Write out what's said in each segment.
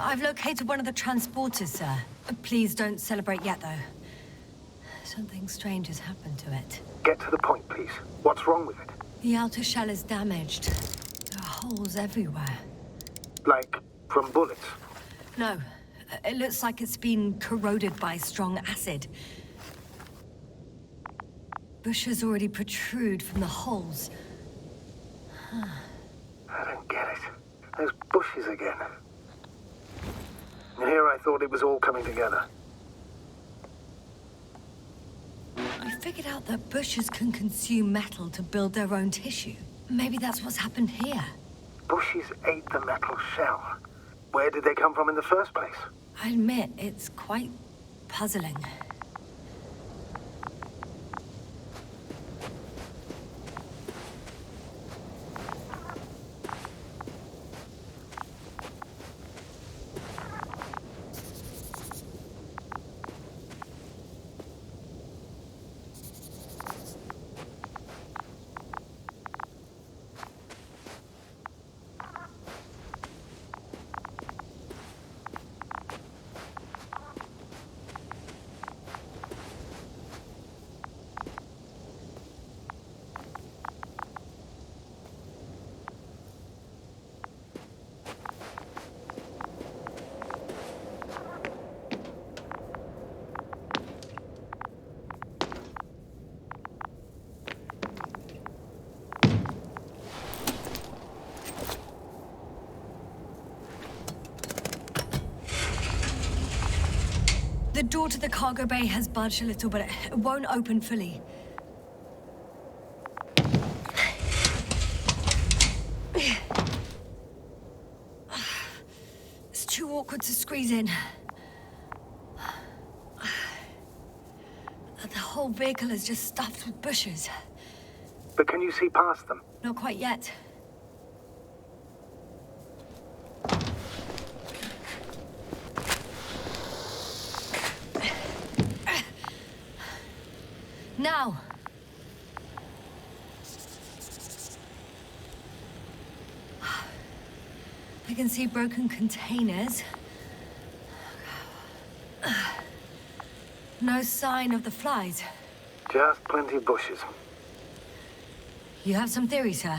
I've located one of the transporters, sir. Please don't celebrate yet, though. Something strange has happened to it. Get to the point, please. What's wrong with it? The outer shell is damaged. There are holes everywhere. Like, from bullets? No. It looks like it's been corroded by strong acid. Bushes already protrude from the holes. I don't get it. Those bushes again. And here I thought it was all coming together. I figured out that bushes can consume metal to build their own tissue. Maybe that's what's happened here. Bushes ate the metal shell. Where did they come from in the first place? I admit, it's quite puzzling. The door to the cargo bay has budged a little, but it won't open fully. It's too awkward to squeeze in. The whole vehicle is just stuffed with bushes. But can you see past them? Not quite yet. Now! I can see broken containers. No sign of the flies. Just plenty of bushes. You have some theories, sir?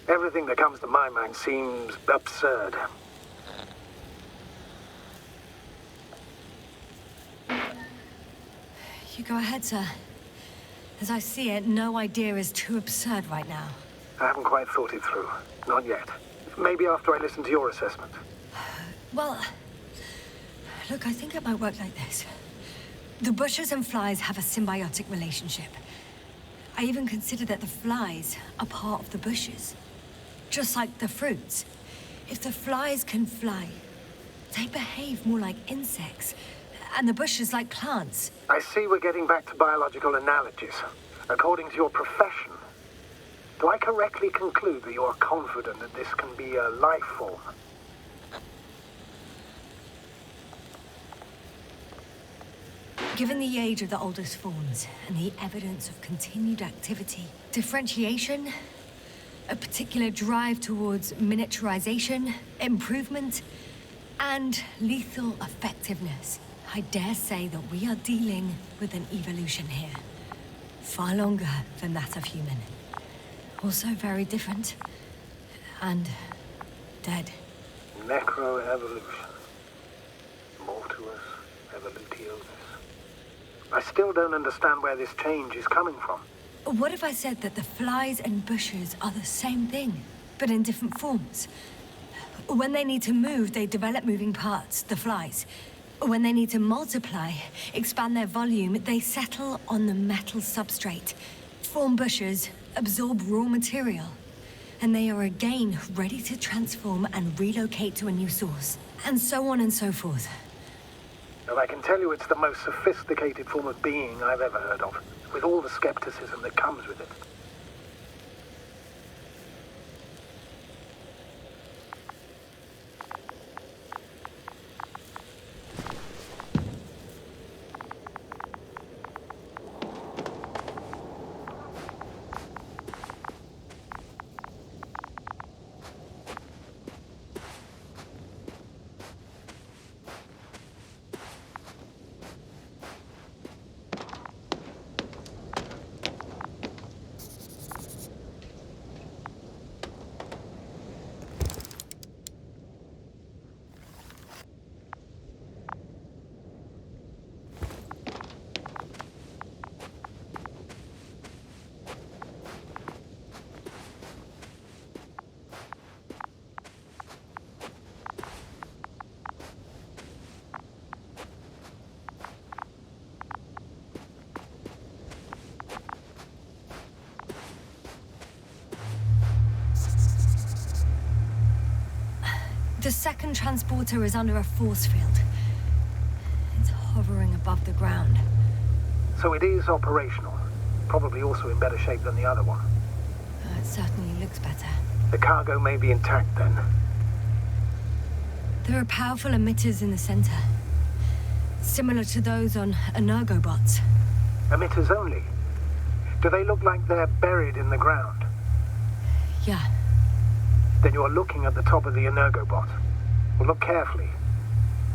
Everything that comes to my mind seems absurd. You go ahead, sir. As I see it, no idea is too absurd right now. I haven't quite thought it through. Not yet. Maybe after I listen to your assessment. Well, look, I think it might work like this. The bushes and flies have a symbiotic relationship. I even consider that the flies are part of the bushes. Just like the fruits. If the flies can fly, they behave more like insects. And the bushes like plants. I see we're getting back to biological analogies. According to your profession, do I correctly conclude that you are confident that this can be a life form? Given the age of the oldest forms and the evidence of continued activity, differentiation, a particular drive towards miniaturization, improvement, and lethal effectiveness, I dare say that we are dealing with an evolution here. Far longer than that of human. Also very different. And dead. Necroevolution. Mortuus evolutio. I still don't understand where this change is coming from. What if I said that the flies and bushes are the same thing, but in different forms? When they need to move, they develop moving parts, the flies. When they need to multiply, expand their volume, they settle on the metal substrate, form bushes, absorb raw material. And they are again ready to transform and relocate to a new source. And so on and so forth. And I can tell you it's the most sophisticated form of being I've ever heard of, with all the skepticism that comes with it. The second transporter is under a force field. It's hovering above the ground. So it is operational. Probably also in better shape than the other one. It certainly looks better. The cargo may be intact then. There are powerful emitters in the center. Similar to those on Energobots. Emitters only? Do they look like they're buried in the ground? Yeah. Then you're looking at the top of the Energobot. Well, look carefully.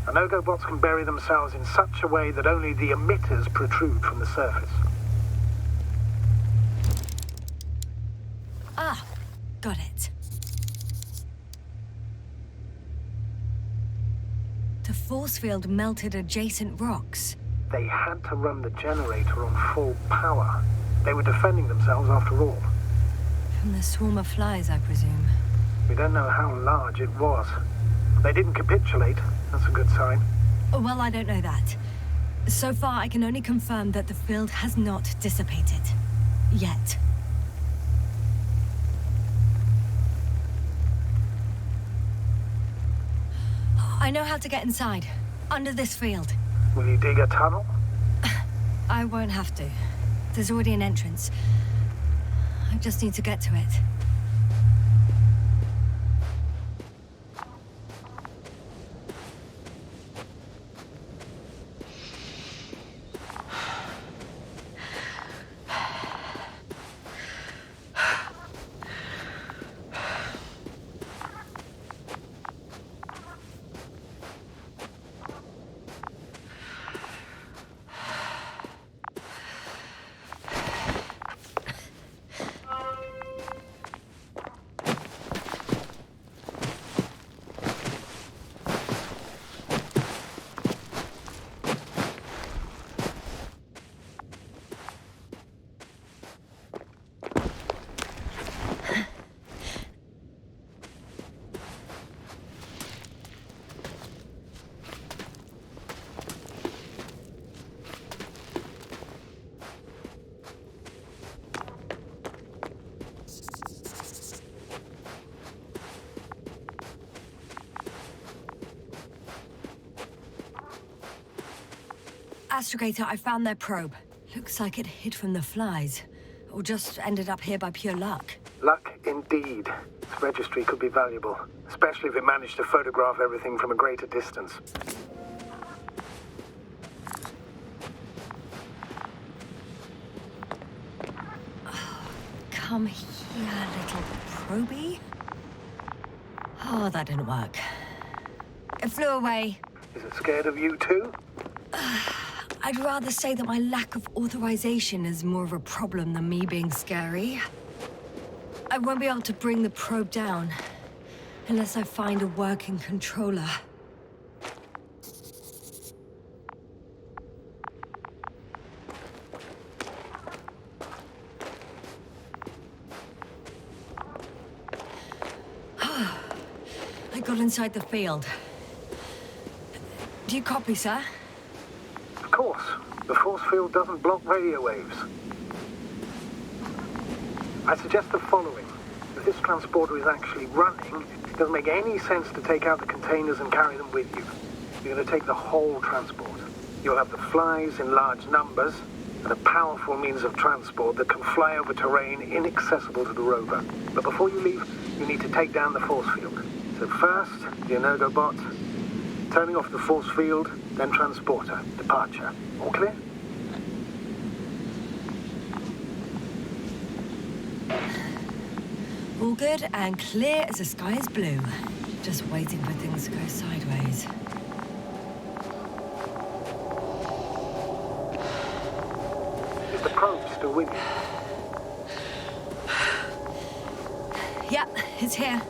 Energobots can bury themselves in such a way that only the emitters protrude from the surface. Ah, got it. The force field melted adjacent rocks. They had to run the generator on full power. They were defending themselves after all. From the swarm of flies, I presume. We don't know how large it was. They didn't capitulate. That's a good sign. Oh, well, I don't know that. So far, I can only confirm that the field has not dissipated. Yet. I know how to get inside. Under this field. Will you dig a tunnel? I won't have to. There's already an entrance. I just need to get to it. Astrogator, I found their probe. Looks like it hid from the flies. Or just ended up here by pure luck. Luck indeed. This registry could be valuable, especially if it managed to photograph everything from a greater distance. Come here, little probie. Oh, that didn't work. It flew away. Is it scared of you too? I'd rather say that my lack of authorization is more of a problem than me being scary. I won't be able to bring the probe down unless I find a working controller. I got inside the field. Do you copy, sir? Of course. The force field doesn't block radio waves. I suggest the following. If this transporter is actually running, it doesn't make any sense to take out the containers and carry them with you. You're going to take the whole transport. You'll have the flies in large numbers, and a powerful means of transport that can fly over terrain inaccessible to the rover. But before you leave, you need to take down the force field. So first, the Energobot, turning off the force field, then transporter, departure. All clear? All good and clear as the sky is blue. Just waiting for things to go sideways. Is the probe still with you? Yep, it's here.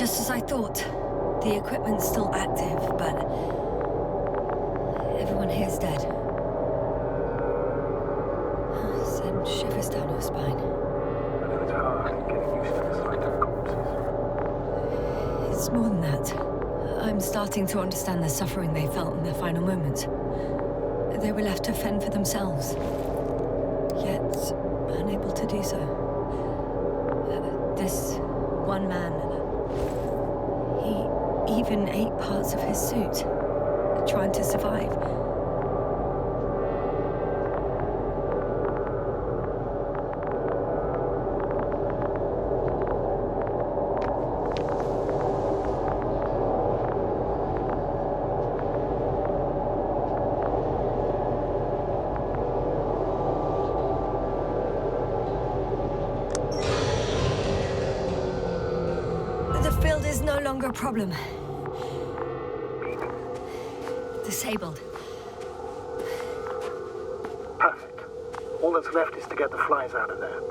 Just as I thought. The equipment's still active, but everyone here's dead. Send shivers down our spine. I know it's hard getting used to the sight of corpses. It's more than that. I'm starting to understand the suffering they felt in their final moments. They were left to fend for themselves, yet unable to do so. This one man, he even ate parts of his suit, trying to survive. The field is no longer a problem. Disabled. Perfect. All that's left is to get the flies out of there.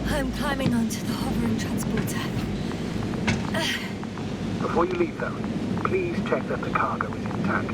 I'm climbing onto the hovering transporter. Before you leave, though, please check that the cargo is intact.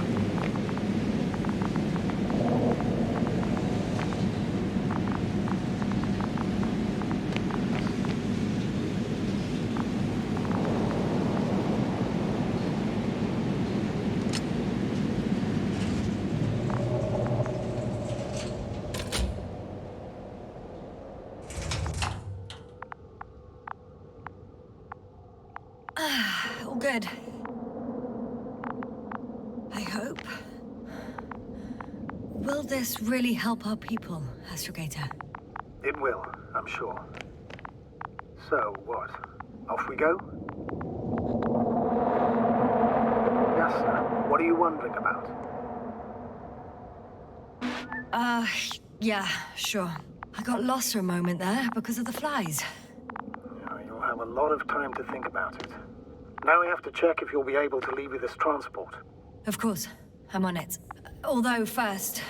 All good. I hope. Will this really help our people, Astrogator? It will, I'm sure. So, what? Off we go? Yasna, what are you wondering about? Yeah, sure. I got lost for a moment there because of the flies. You'll have a lot of time to think about it. Now we have to check if you'll be able to leave with this transport. Of course, I'm on it. Although first,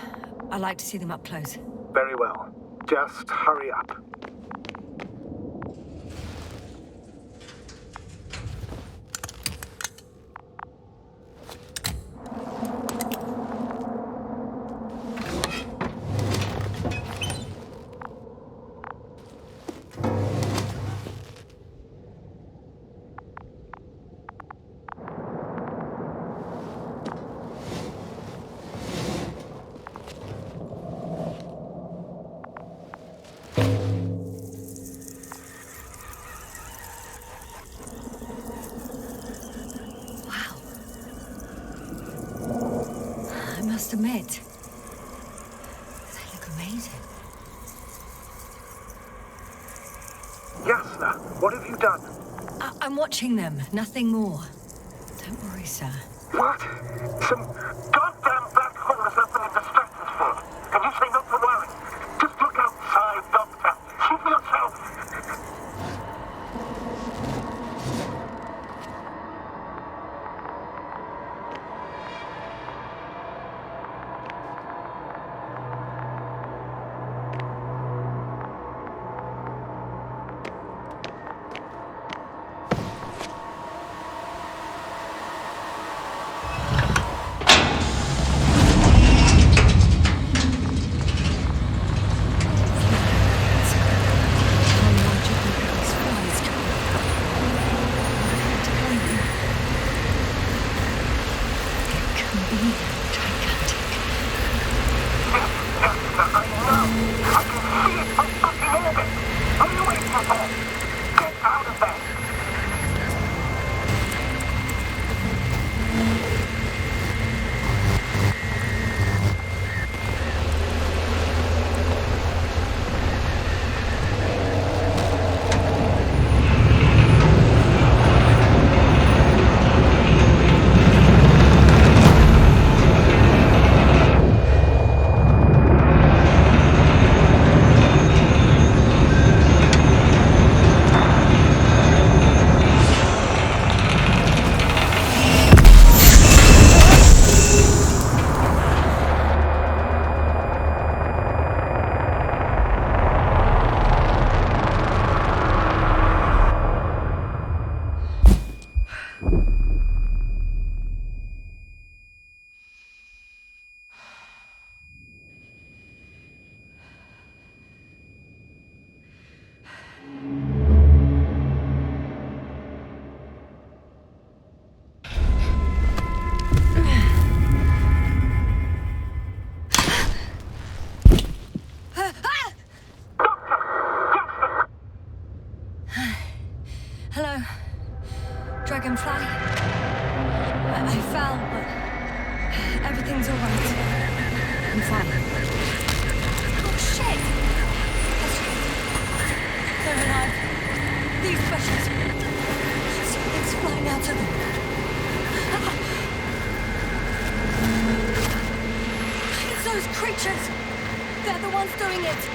I'd like to see them up close. Very well. Just hurry up. I must admit, they look amazing. Yasna, what have you done? I'm watching them, nothing more. Don't worry, sir. What? Some goddamn black hole has opened in the stratosphere. And you say not to worry. Just look outside, Doctor. See for yourself. know, dragonfly. I fell, but everything's all right. I'm fine. Oh, shit! They're alive. These bushes. Something's flying out of them. It's those creatures. They're the ones doing it.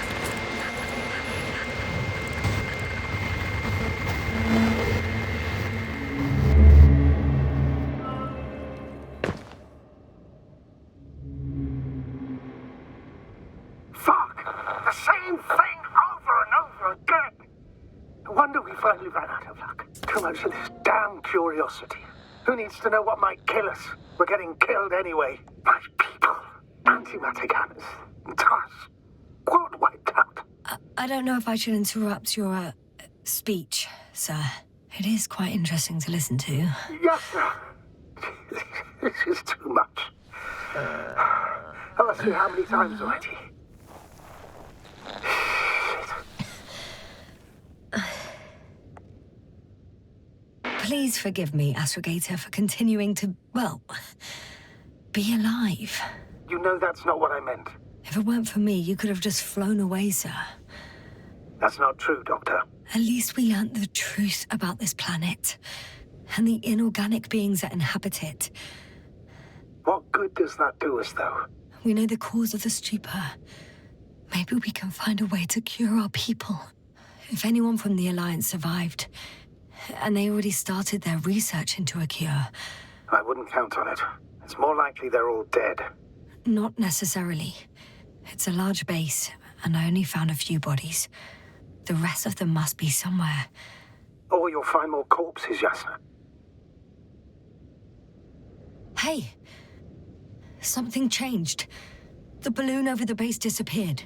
Fuck! The same thing over and over again! No wonder we finally ran out of luck. Too much of this damn curiosity. Who needs to know what might kill us? We're getting killed anyway. My people. Antimatter cannons. Tars. Quad wiped out. I don't know if I should interrupt your, speech, sir. It is quite interesting to listen to. Yasna! This is too much. I've asked you how many times already? Please forgive me, Astrogator, for continuing to, well, be alive. You know that's not what I meant. If it weren't for me, you could have just flown away, sir. That's not true, Doctor. At least we learnt the truth about this planet and the inorganic beings that inhabit it. What good does that do us, though? We know the cause of the stupor. Maybe we can find a way to cure our people. If anyone from the Alliance survived, and they already started their research into a cure. I wouldn't count on it. It's more likely they're all dead. Not necessarily. It's a large base, and I only found a few bodies. The rest of them must be somewhere. Or you'll find more corpses, Yasna. Hey! Something changed. The balloon over the base disappeared.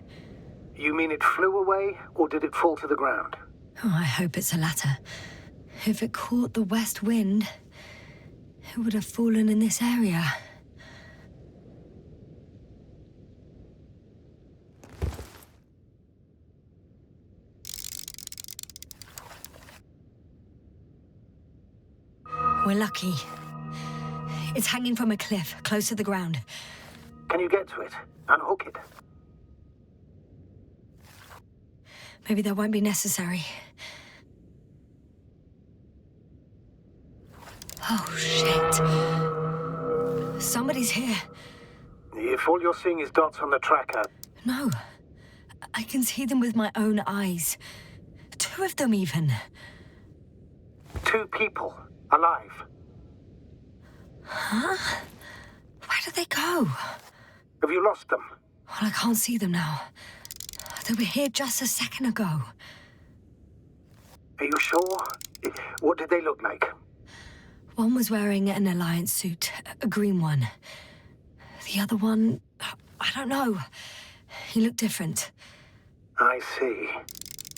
You mean it flew away, or did it fall to the ground? Oh, I hope it's the latter. If it caught the west wind, it would have fallen in this area. We're lucky. It's hanging from a cliff, close to the ground. Can you get to it? Unhook it? Maybe that won't be necessary. Oh, shit. Somebody's here. If all you're seeing is dots on the tracker... No. I can see them with my own eyes. 2 of them, even. 2 people. Alive. Huh? Where did they go? Have you lost them? Well, I can't see them now. They were here just a second ago. Are you sure? What did they look like? One was wearing an Alliance suit, a green one. The other one, I don't know. He looked different. I see.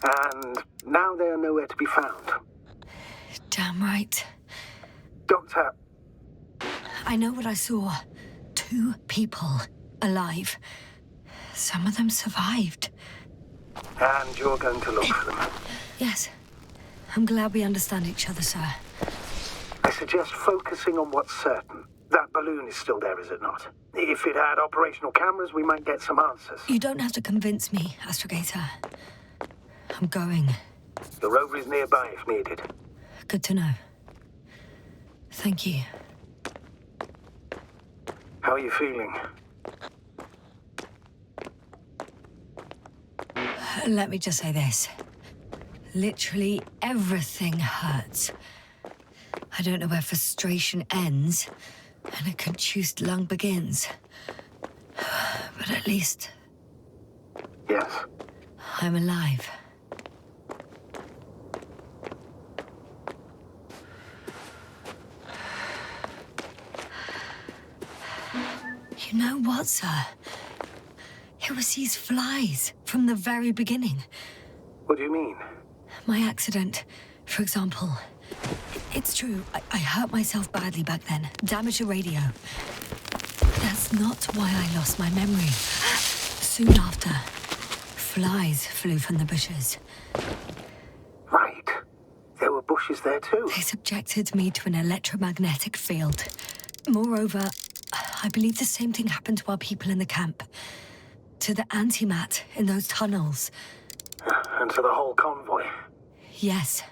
And now they are nowhere to be found. Damn right. Doctor... I know what I saw. 2 people alive. Some of them survived. And you're going to look for them? Yes. I'm glad we understand each other, sir. I suggest focusing on what's certain. That balloon is still there, is it not? If it had operational cameras, we might get some answers. You don't have to convince me, Astrogator. I'm going. The rover is nearby if needed. Good to know. Thank you. How are you feeling? Let me just say this. Literally everything hurts. I don't know where frustration ends and a contused lung begins. But at least... Yes. I'm alive. You know what, sir? It was these flies from the very beginning. What do you mean? My accident, for example. It's true, I hurt myself badly back then. Damaged a radio. That's not why I lost my memory. Soon after, flies flew from the bushes. Right. There were bushes there too. They subjected me to an electromagnetic field. Moreover, I believe the same thing happened to our people in the camp. To the antimat in those tunnels. And to the whole convoy. Yes.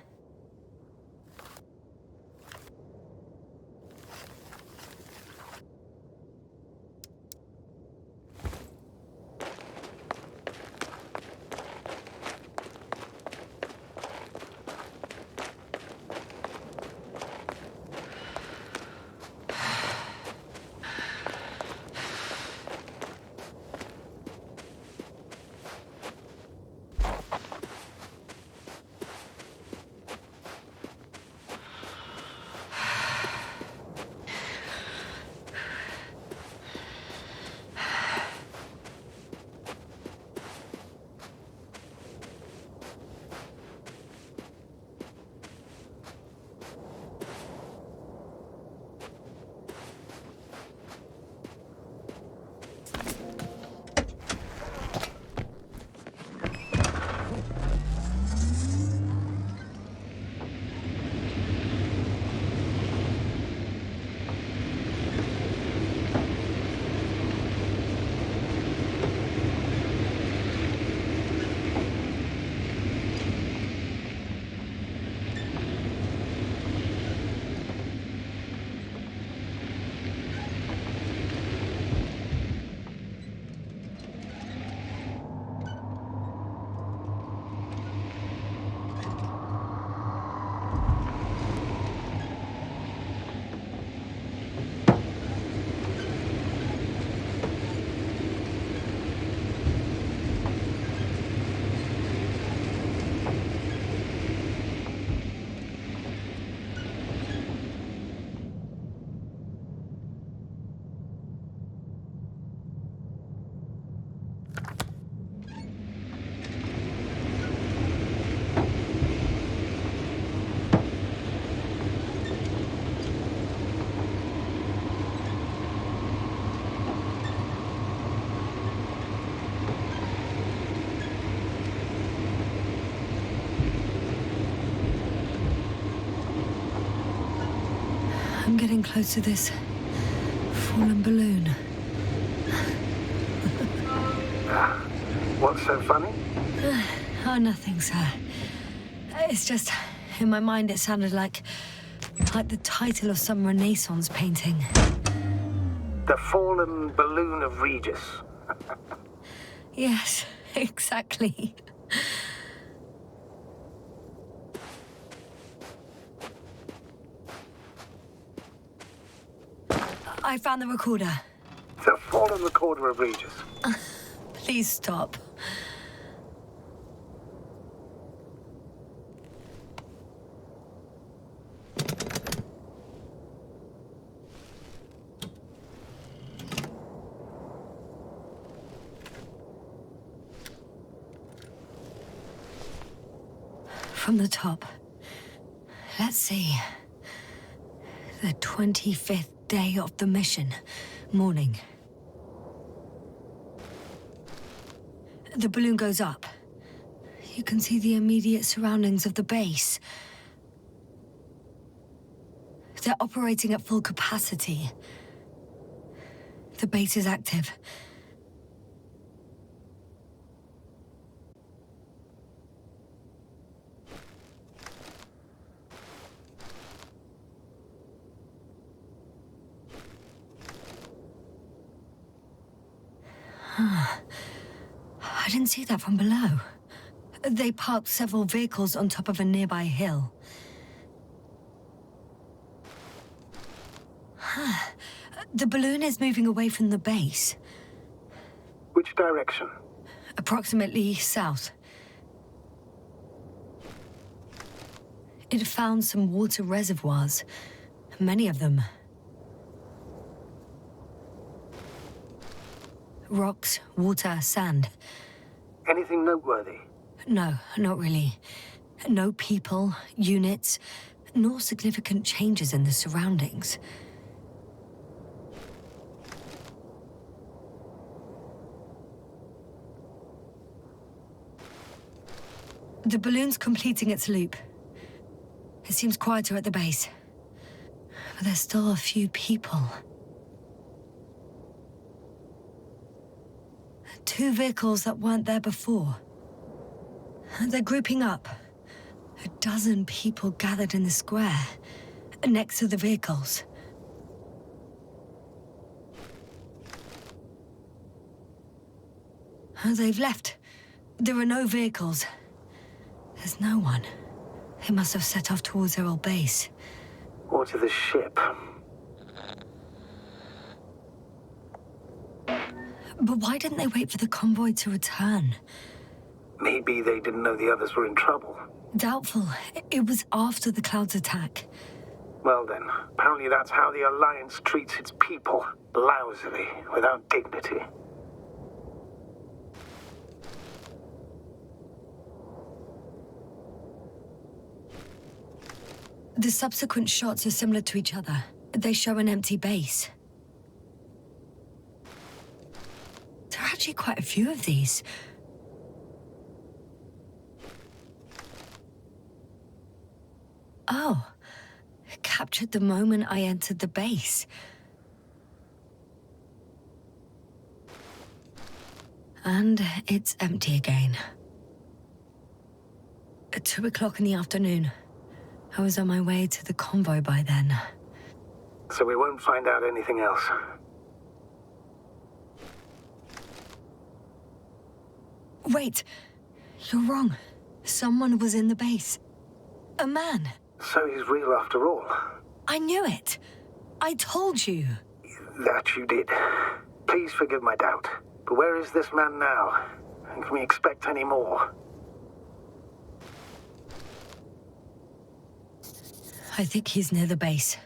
I'm getting close to this fallen balloon. What's so funny? Oh, nothing, sir. It's just, in my mind it sounded like the title of some Renaissance painting. The fallen balloon of Regis. Yes, exactly. I found the recorder. The fallen recorder of Regis. Please stop. From the top. Let's see. The 25th day of the mission. Morning. The balloon goes up. You can see the immediate surroundings of the base. They're operating at full capacity. The base is active. I didn't see that from below. They parked several vehicles on top of a nearby hill. The balloon is moving away from the base. Which direction? Approximately south. It found some water reservoirs. Many of them. Rocks, water, sand. Anything noteworthy? No, not really. No people, units, nor significant changes in the surroundings. The balloon's completing its loop. It seems quieter at the base. But there's still a few people. 2 vehicles that weren't there before. They're grouping up. A dozen people gathered in the square, next to the vehicles. They've left. There are no vehicles. There's no one. They must have set off towards their old base. Or to the ship. But why didn't they wait for the convoy to return? Maybe they didn't know the others were in trouble. Doubtful. It was after the Cloud's attack. Well then, apparently that's how the Alliance treats its people. Lousily, without dignity. The subsequent shots are similar to each other. They show an empty base. There are actually quite a few of these. Oh, captured the moment I entered the base. And it's empty again. At 2 o'clock in the afternoon. I was on my way to the convoy by then. So we won't find out anything else. Wait, you're wrong. Someone was in the base. A man. So he's real after all. I knew it. I told you. That you did. Please forgive my doubt. But where is this man now? And can we expect any more? I think he's near the base.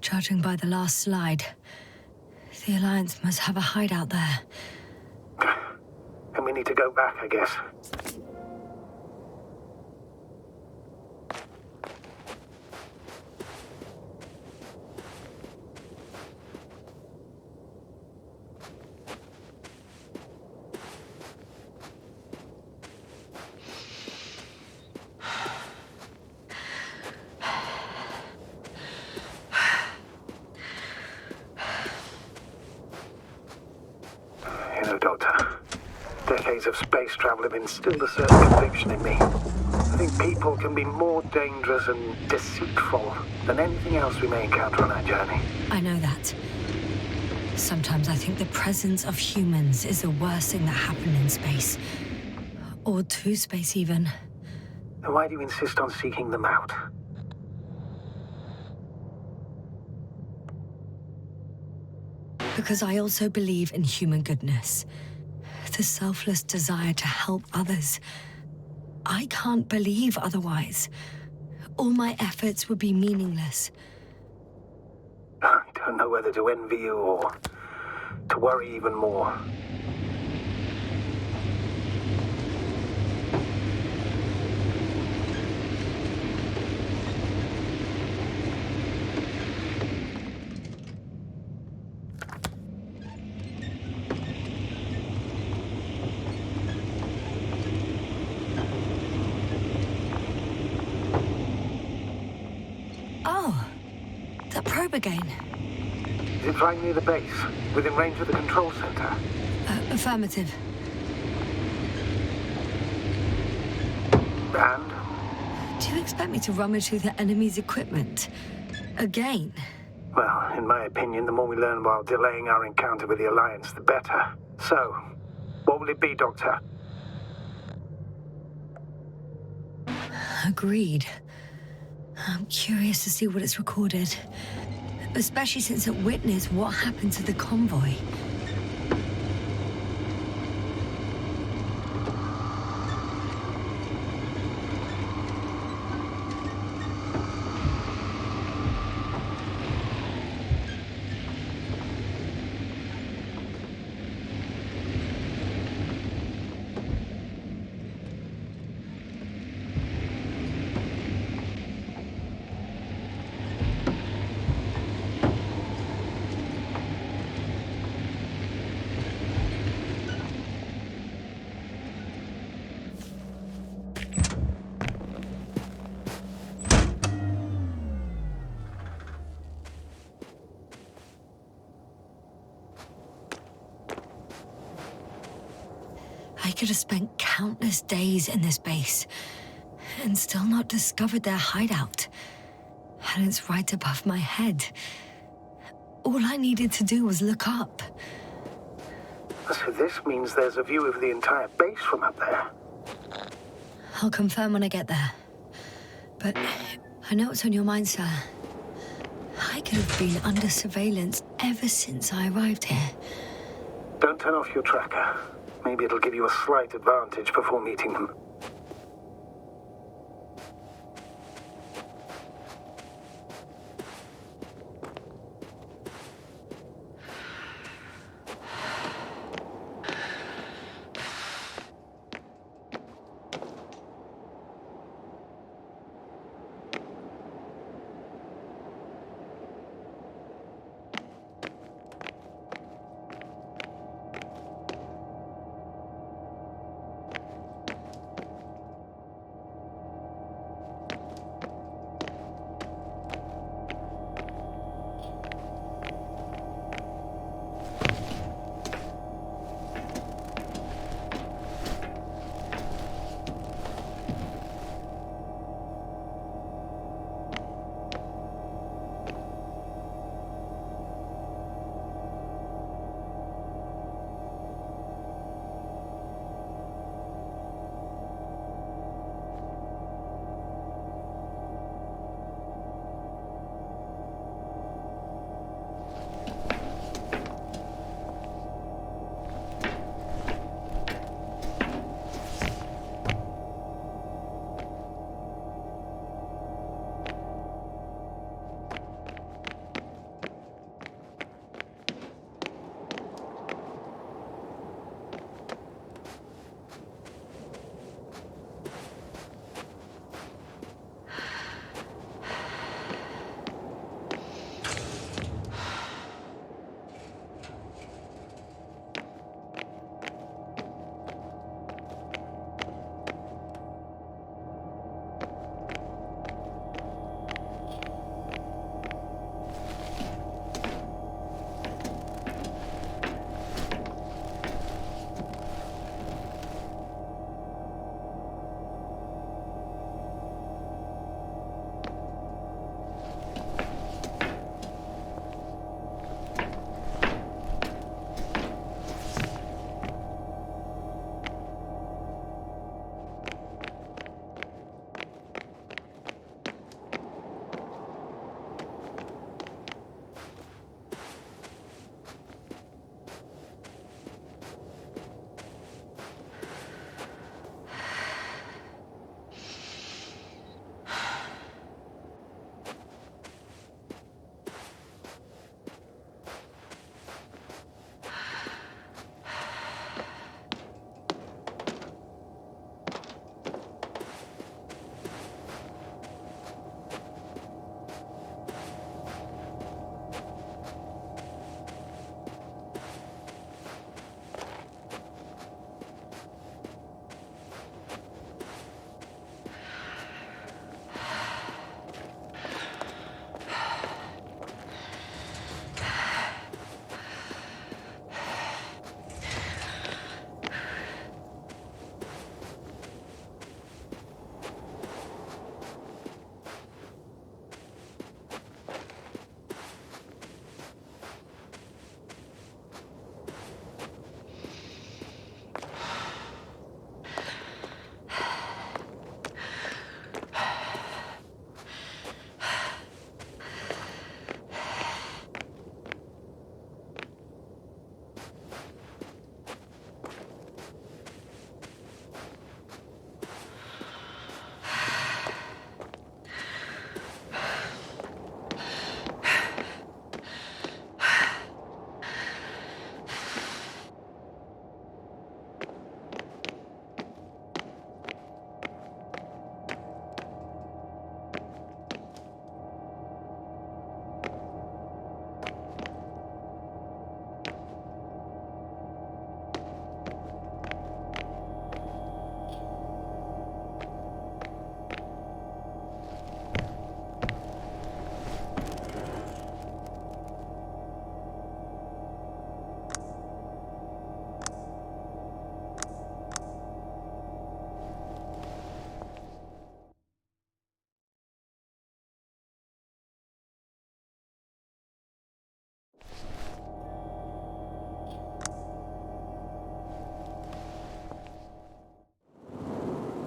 Judging by the last slide, the Alliance must have a hideout there. And we need to go back, I guess. Decades of space travel have instilled a certain conviction in me. I think people can be more dangerous and deceitful than anything else we may encounter on our journey. I know that. Sometimes I think the presence of humans is the worst thing that happened in space. Or to space, even. Then why do you insist on seeking them out? Because I also believe in human goodness. The selfless desire to help others. I can't believe otherwise. All my efforts would be meaningless. I don't know whether to envy you or to worry even more. Again. Is it right near the base, within range of the control center? Affirmative. And? Do you expect me to rummage through the enemy's equipment? Again? Well, in my opinion, the more we learn while delaying our encounter with the Alliance, the better. So, what will it be, Doctor? Agreed. I'm curious to see what it's recorded. Especially since it witnessed what happened to the convoy. could have spent countless days in this base and still not discovered their hideout. And it's right above my head. All I needed to do was look up. So this means there's a view of the entire base from up there. I'll confirm when I get there. But I know what's on your mind, sir. I could have been under surveillance ever since I arrived here. Don't turn off your tracker. Maybe it'll give you a slight advantage before meeting them.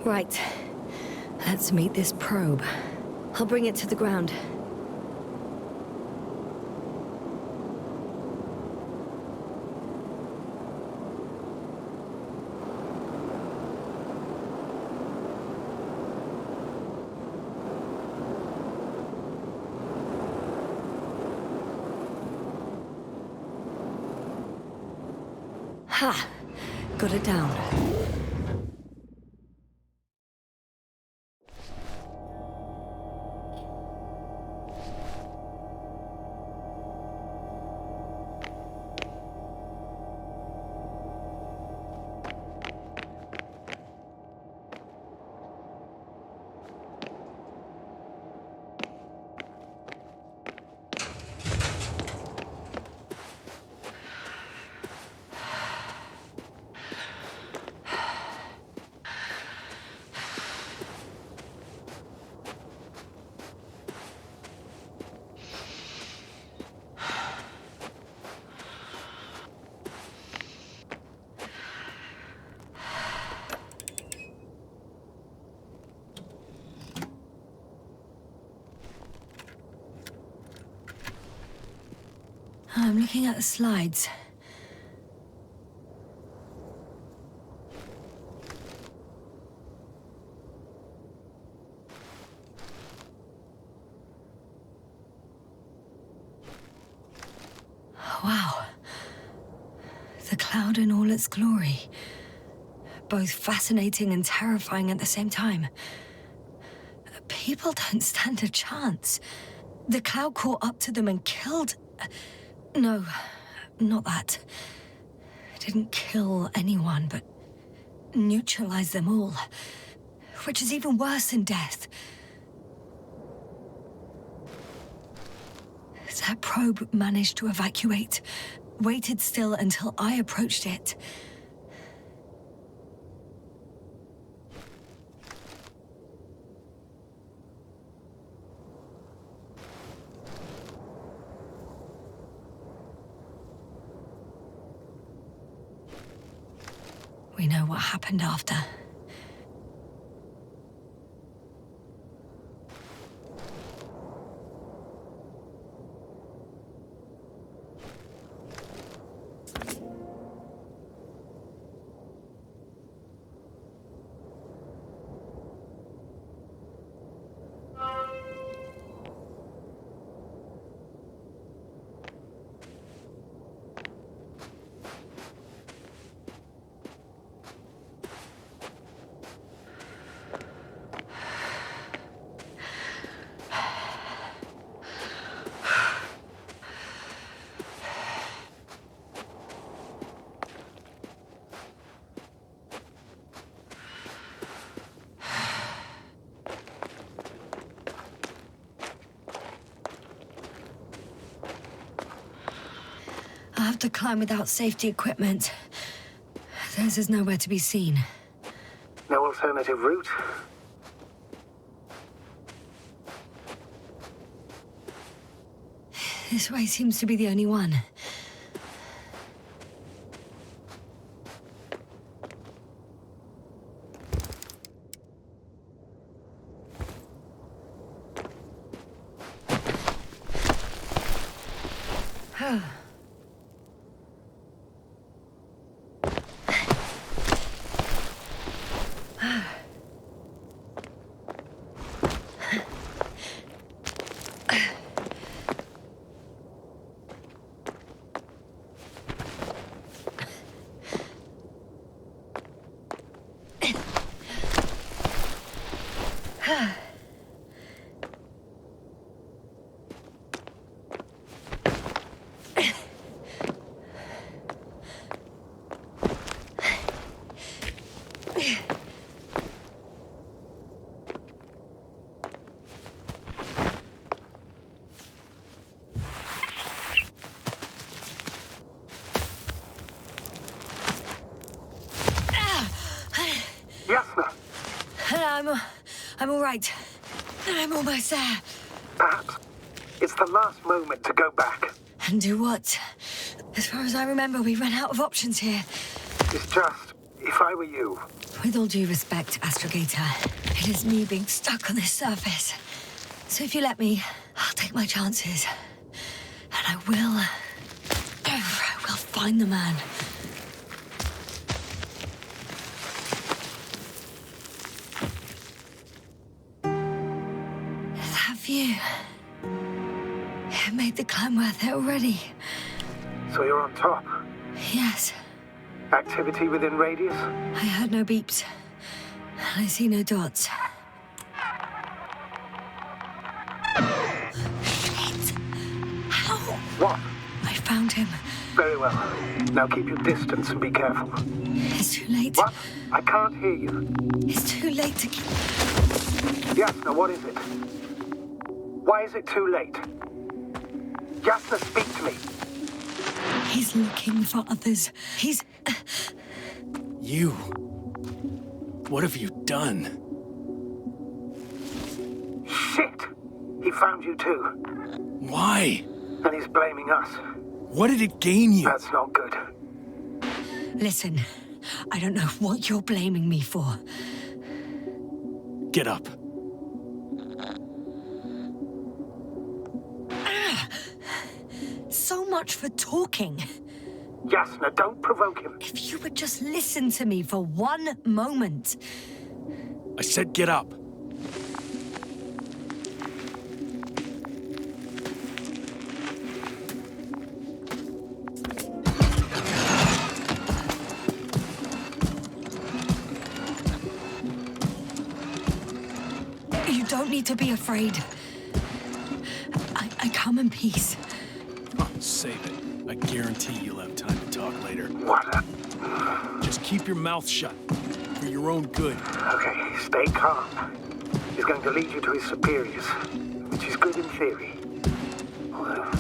Right. Let's meet this probe. I'll bring it to the ground. Ha! Got it down. I'm looking at the slides. Wow. The cloud in all its glory. Both fascinating and terrifying at the same time. People don't stand a chance. The cloud caught up to them and killed... No, not that. It didn't kill anyone, but neutralized them all. Which is even worse than death. That probe managed to evacuate, waited still until I approached it. We know what happened after. I'll have to climb without safety equipment. Theirs is nowhere to be seen. No alternative route? This way seems to be the only one. Yasna! I'm all right. I'm almost there. Perhaps it's the last moment to go back. And do what? As far as I remember, we ran out of options here. It's just if I were you... With all due respect, Astrogator, it is me being stuck on this surface. So if you let me, I'll take my chances. And I will find the man. That view... It made the climb worth it already. So you're on top? Yes. Activity within radius? I heard no beeps. I see no dots. Shit! How? What? I found him. Very well. Now keep your distance and be careful. It's too late. What? I can't hear you. It's too late to keep... Yasna, what is it? Why is it too late? Yasna, speak to me. He's looking for others. He's... You... What have you done? Shit! He found you too. Why? And he's blaming us. What did it gain you? That's not good. Listen, I don't know what you're blaming me for. Get up. So much for talking. Yasna, don't provoke him. If you would just listen to me for one moment. I said get up. You don't need to be afraid. I come in peace. Oh, save it. I guarantee you'll have time to talk later. What a... Just keep your mouth shut. For your own good. Okay, stay calm. He's going to lead you to his superiors, which is good in theory. Although...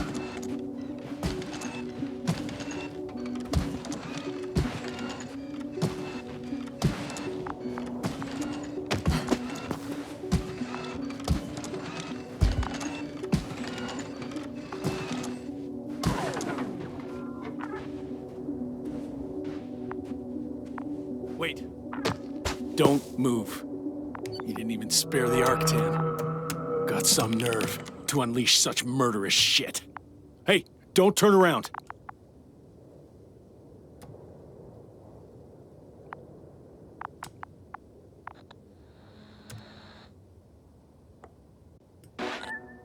Wait. Don't move. You didn't even spare the Arctan. Got some nerve to unleash such murderous shit. Hey, don't turn around.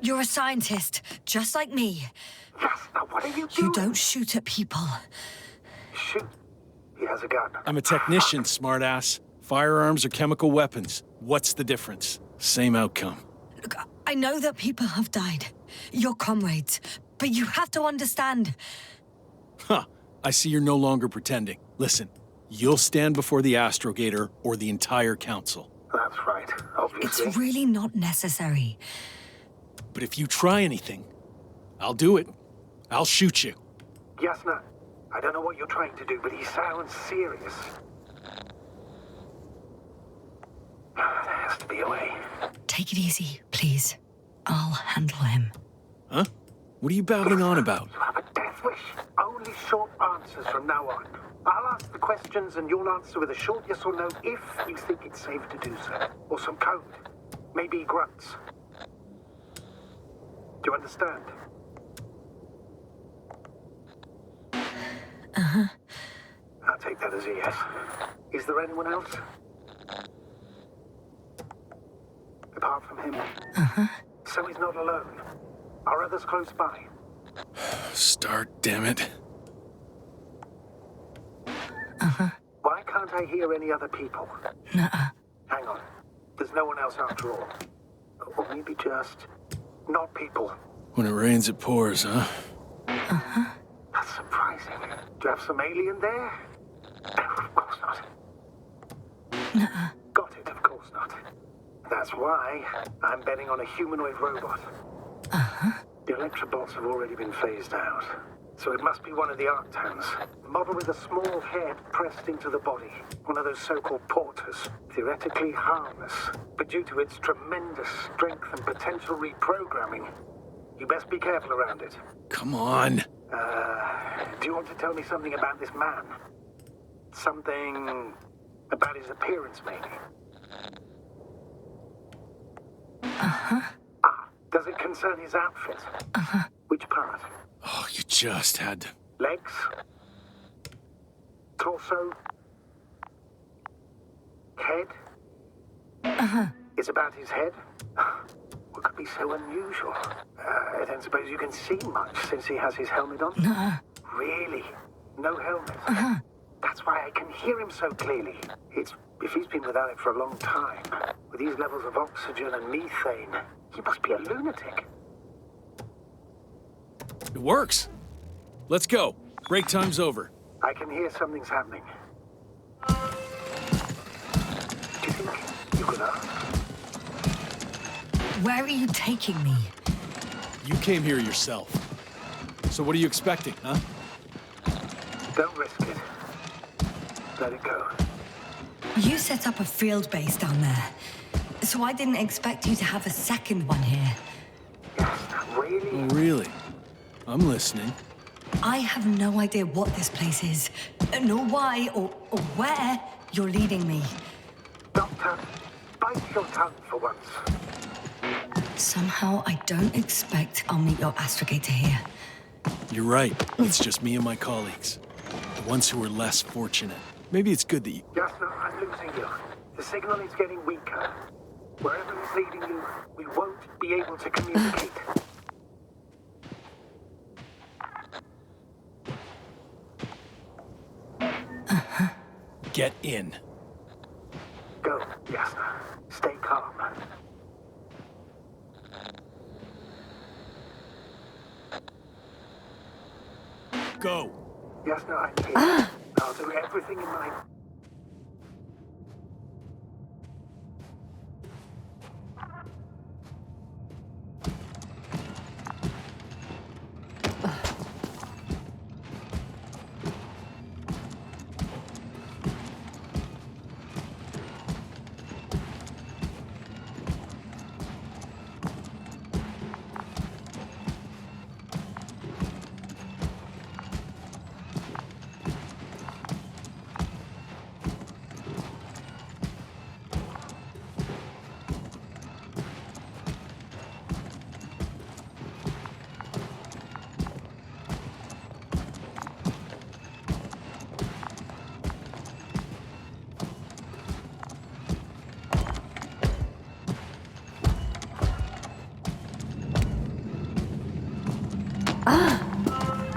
You're a scientist, just like me. Yasna, what are you doing? You don't shoot at people. Shoot. He has a gun. I'm a technician, smartass. Firearms or chemical weapons. What's the difference? Same outcome. Look, I know that people have died. Your comrades. But you have to understand. Huh. I see you're no longer pretending. Listen, you'll stand before the Astrogator or the entire council. That's right, obviously. It's really not necessary. But if you try anything, I'll do it. I'll shoot you. Yasna, I don't know what you're trying to do, but he sounds serious. There has to be a way. Take it easy, please. I'll handle him. Huh? What are you babbling on about? You have a death wish. Only short answers from now on. I'll ask the questions and you'll answer with a short yes or no if you think it's safe to do so. Or some code. Maybe grunts. Do you understand? Uh-huh. I'll take that as a yes. Is there anyone else? Apart from him? Uh-huh. So he's not alone. Are others close by? Start, damn it. Uh-huh. Why can't I hear any other people? Nuh-uh. Hang on. There's no one else after all. Or maybe just... not people. When it rains, it pours, huh? Uh-huh. That's surprising. Do you have some alien there? No, of course not. Nuh-uh. Got it, of course not. That's why I'm betting on a humanoid robot. Uh-huh. The electrobots have already been phased out. So it must be one of the Arctans. A model with a small head pressed into the body. One of those so-called porters. Theoretically harmless. But due to its tremendous strength and potential reprogramming, you best be careful around it. Come on. Do you want to tell me something about this man? Something about his appearance, maybe? Does it concern his outfit? Which part? Oh, you just had to... Legs? Torso? Head? It's about his head? What could be so unusual? I don't suppose you can see much since he has his helmet on? No. Really? No helmet? That's why I can hear him so clearly. If he's been without it for a long time, with these levels of oxygen and methane, he must be a lunatic. It works. Let's go. Break time's over. I can hear something's happening. Do you think you could ask? Where are you taking me? You came here yourself. So what are you expecting, huh? Don't risk it. Let it go. You set up a field base down there, so I didn't expect you to have a second one here. Yes, really? Oh, really? I'm listening. I have no idea what this place is, nor why or where you're leading me. Doctor, bite your tongue for once. Somehow I don't expect I'll meet your astrogator here. You're right. It's just me and my colleagues. The ones who are less fortunate. Maybe it's good that you... Yasna, I'm losing you. The signal is getting weaker. Wherever it's leading you, we won't be able to communicate. Get in. Go, Yasna. Stay calm. Go. Yasna, I'm here. I'll do everything in my...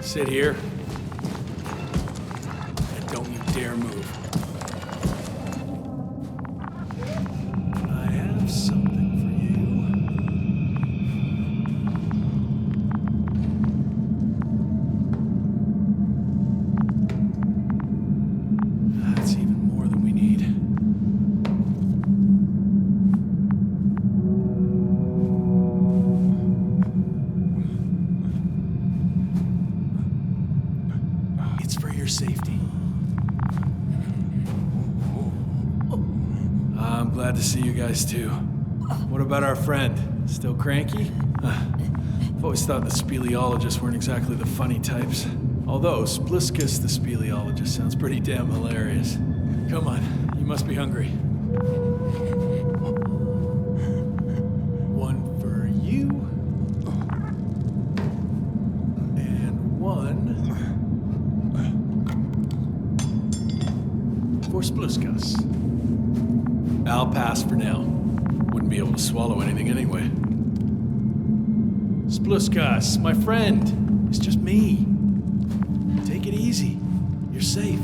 Sit here. And don't you dare move. I have something for you. That's even more than we need. Safety. I'm glad to see you guys too. What about our friend? Still cranky? I've always thought the speleologists weren't exactly the funny types. Although Spliskus the speleologist sounds pretty damn hilarious. Come on, you must be hungry. One for you. And one... for Spliskus. I'll pass for now. Wouldn't be able to swallow anything anyway. Spliskus, my friend. It's just me. Take it easy. You're safe.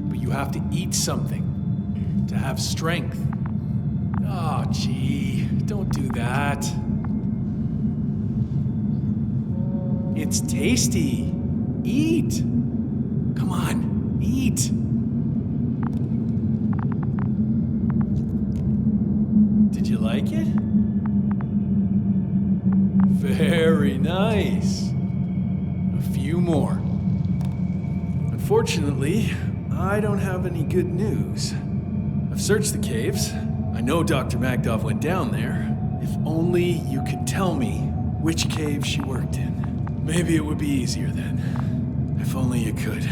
But you have to eat something. To have strength. Oh, gee. Don't do that. It's tasty. Eat. Come on, eat. Did you like it? Very nice. A few more. Unfortunately, I don't have any good news. I've searched the caves. I know Dr. Magdov went down there. If only you could tell me which cave she worked in. Maybe it would be easier then. If only you could.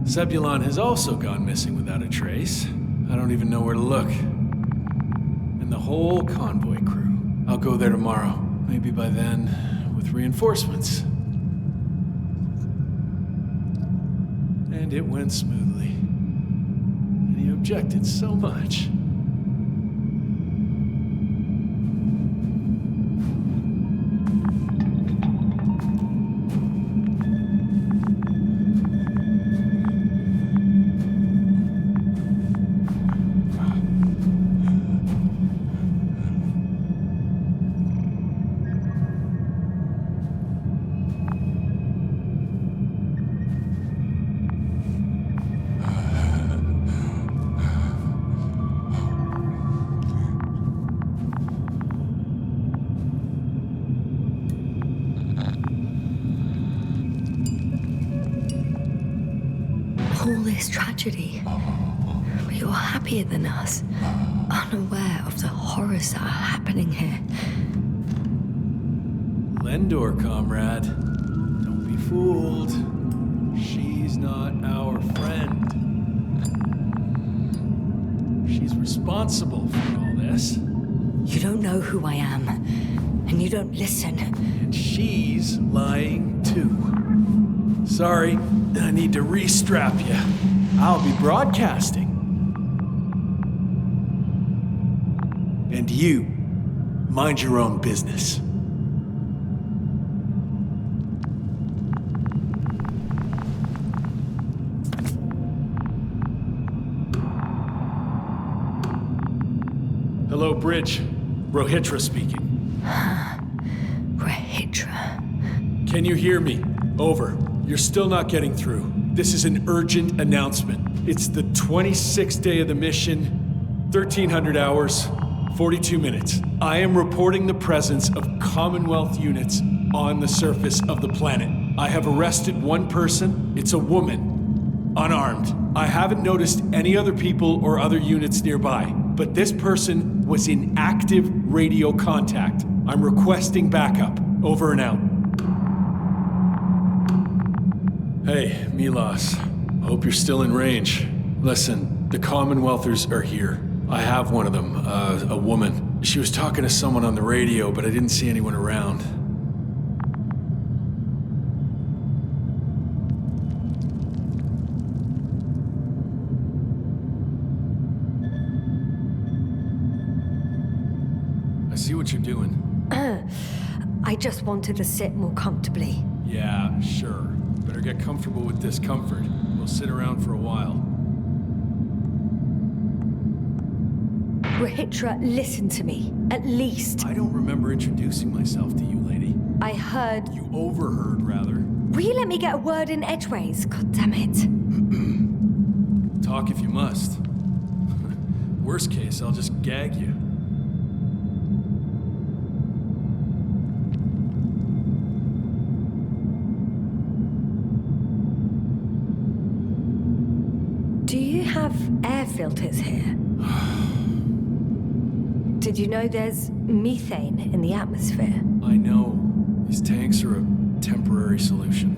Zebulon has also gone missing without a trace. I don't even know where to look. And the whole convoy crew. I'll go there tomorrow. Maybe by then, with reinforcements. And it went smoothly. And he objected so much. All this tragedy, but you're happier than us, unaware of the horrors that are happening here. Lendor, comrade. Don't be fooled. She's not our friend. She's responsible for all this. You don't know who I am, and you don't listen. And she's lying too. Sorry, I need to restrap you. I'll be broadcasting. And you, mind your own business. Hello, Bridge. Rohitra speaking. Rethink. Can you hear me? Over. You're still not getting through. This is an urgent announcement. It's the 26th day of the mission, 1300 hours, 42 minutes. I am reporting the presence of Commonwealth units on the surface of the planet. I have arrested one person. It's a woman, unarmed. I haven't noticed any other people or other units nearby, but this person was in active radio contact. I'm requesting backup. Over and out. Hey, Milos. Hope you're still in range. Listen, the Commonwealthers are here. I have one of them, a woman. She was talking to someone on the radio, but I didn't see anyone around. I see what you're doing. I just wanted to sit more comfortably. Yeah, sure. Better get comfortable with discomfort. We'll sit around for a while. Rethink, listen to me. At least. I don't remember introducing myself to you, lady. I heard... You overheard, rather. Will you let me get a word in edgeways? God damn it. Talk if you must. Worst case, I'll just gag you. Do you have air filters here? Did you know there's methane in the atmosphere? I know. These tanks are a temporary solution.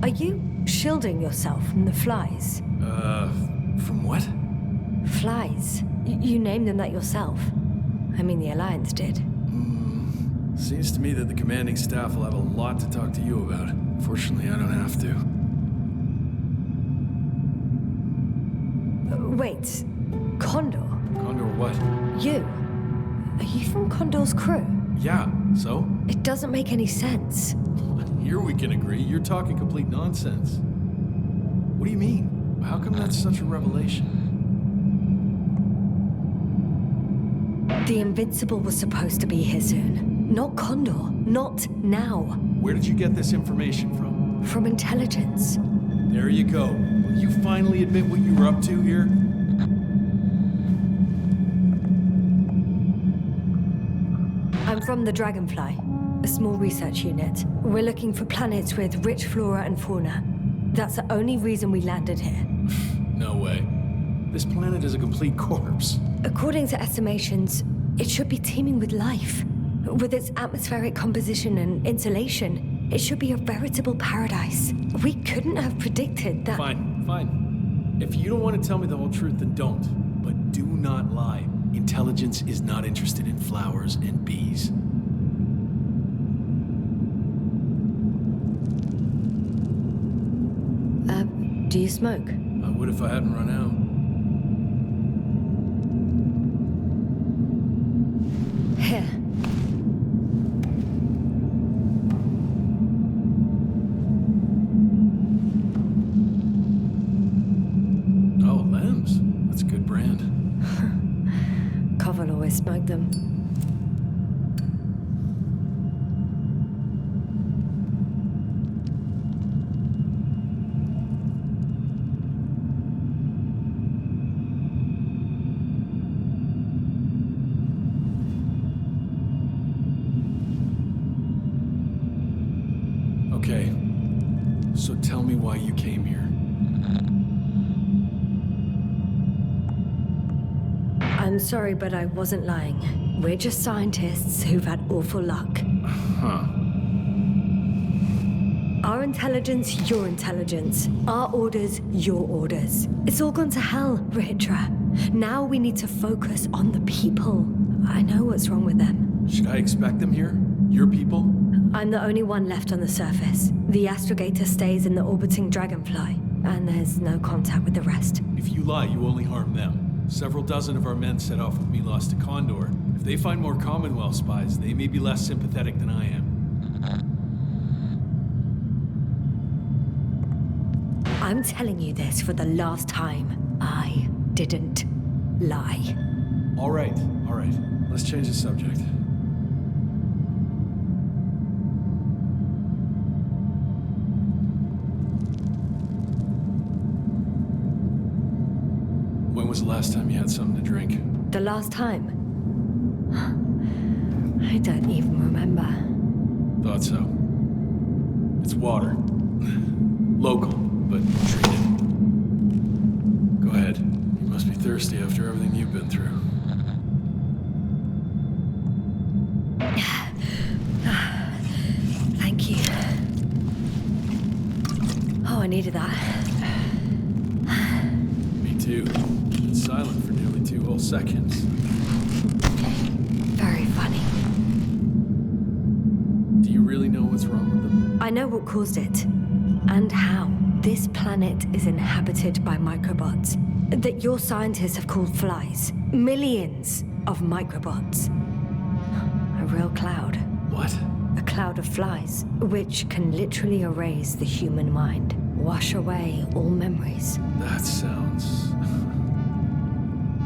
Are you shielding yourself from the flies? From what? Flies. You named them that yourself. I mean, the Alliance did. Seems to me that the commanding staff will have a lot to talk to you about. Fortunately, I don't have to. Wait, Condor? Condor what? You? Are you from Condor's crew? Yeah, so? It doesn't make any sense. Here we can agree. You're talking complete nonsense. What do you mean? How come that's such a revelation? The Invincible was supposed to be here soon. Not Condor. Not now. Where did you get this information from? From intelligence. There you go. Will you finally admit what you were up to here? I'm from the Dragonfly, a small research unit. We're looking for planets with rich flora and fauna. That's the only reason we landed here. No way. This planet is a complete corpse. According to estimations, it should be teeming with life. With its atmospheric composition and insulation, It should be a veritable paradise. We couldn't have predicted that. Fine, fine. If you don't want to tell me the whole truth, then don't. But do not lie. Intelligence is not interested in flowers and bees. Do you smoke? I would if I hadn't run out. Here. Oh, Lem's. That's a good brand. Covel always smoked them. Okay, so tell me why you came here. I'm sorry, but I wasn't lying. We're just scientists who've had awful luck. Huh. Our intelligence, your intelligence. Our orders, your orders. It's all gone to hell, Ritra. Now we need to focus on the people. I know what's wrong with them. Should I expect them here? Your people? I'm the only one left on the surface. The astrogator stays in the orbiting dragonfly, and there's no contact with the rest. If you lie, you only harm them. Several dozen of our men set off with Milos to Condor. If they find more Commonwealth spies, they may be less sympathetic than I am. I'm telling you this for the last time. I didn't lie. All right. Let's change the subject. When was the last time you had something to drink? The last time? I don't even remember. Thought so. It's water. Local, but treated. Go ahead. You must be thirsty after everything you've been through. Thank you. Oh, I needed that. Me too. Been silent for nearly 2 whole seconds. Very funny. Do you really know what's wrong with them? I know what caused it. And how. This planet is inhabited by microbots that your scientists have called flies. Millions of microbots. A real cloud. What? A cloud of flies, which can literally erase the human mind. Wash away all memories. That sounds...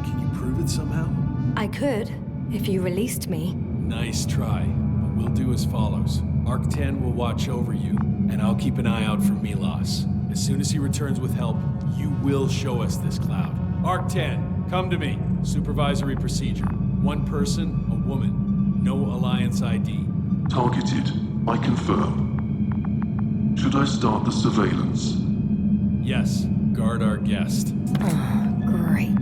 Can you prove it somehow? I could, if you released me. Nice try, but we'll do as follows. Arc-10 will watch over you, and I'll keep an eye out for Milos. As soon as he returns with help, you will show us this cloud. Arc-10, come to me. Supervisory procedure. One person, a woman. No Alliance ID. Targeted. I confirm. Should I start the surveillance? Yes, guard our guest. Great.